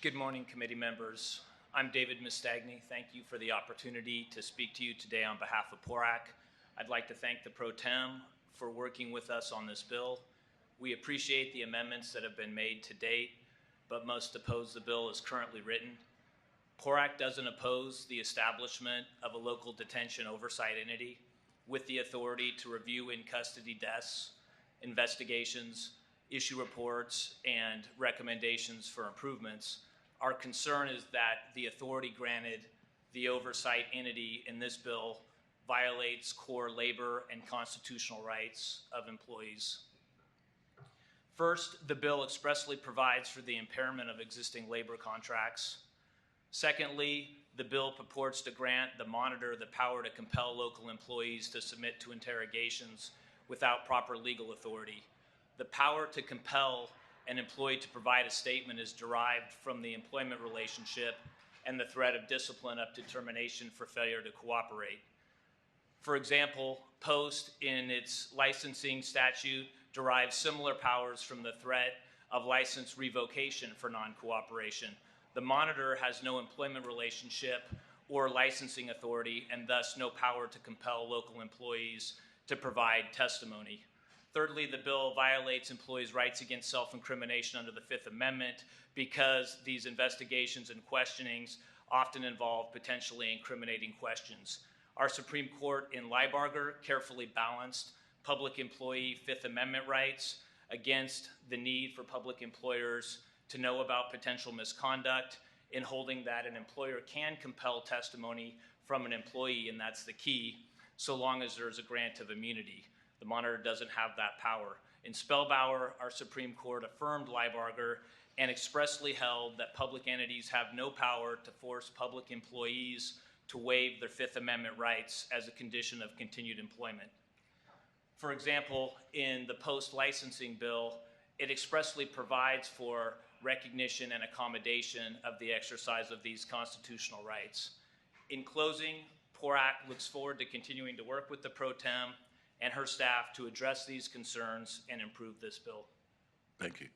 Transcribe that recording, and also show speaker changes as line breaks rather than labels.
Good morning, committee members. I'm David Mastagni. Thank you for the opportunity to speak to you today on behalf of PORAC. I'd like to thank the Pro Tem for working with us on this bill. We appreciate the amendments that have been made to date, but most oppose the bill as currently written. PORAC doesn't oppose the establishment of a local detention oversight entity with the authority to review in-custody deaths, investigations, issue reports, and recommendations for improvements. Our concern is that the authority granted the oversight entity in this bill violates core labor and constitutional rights of employees. First, the bill expressly provides for the impairment of existing labor contracts. Secondly, the bill purports to grant the monitor the power to compel local employees to submit to interrogations without proper legal authority. The power to compel an employee to provide a statement is derived from the employment relationship and the threat of discipline up to termination for failure to cooperate. For example, Post, in its licensing statute, derives similar powers from the threat of license revocation for non-cooperation. The monitor has no employment relationship or licensing authority and thus no power to compel local employees to provide testimony. Thirdly, the bill violates employees' rights against self-incrimination under the Fifth Amendment because these investigations and questionings often involve potentially incriminating questions. Our Supreme Court in Liebarger carefully balanced public employee Fifth Amendment rights against the need for public employers to know about potential misconduct in holding that an employer can compel testimony from an employee, and that's the key, so long as there's a grant of immunity. The monitor doesn't have that power. In Spellbauer, our Supreme Court affirmed Liebarger and expressly held that public entities have no power to force public employees to waive their Fifth Amendment rights as a condition of continued employment. For example, in the post-licensing bill, it expressly provides for recognition and accommodation of the exercise of these constitutional rights. In closing, PORAC looks forward to continuing to work with the Pro Tem and her staff to address these concerns and improve this bill.
Thank you.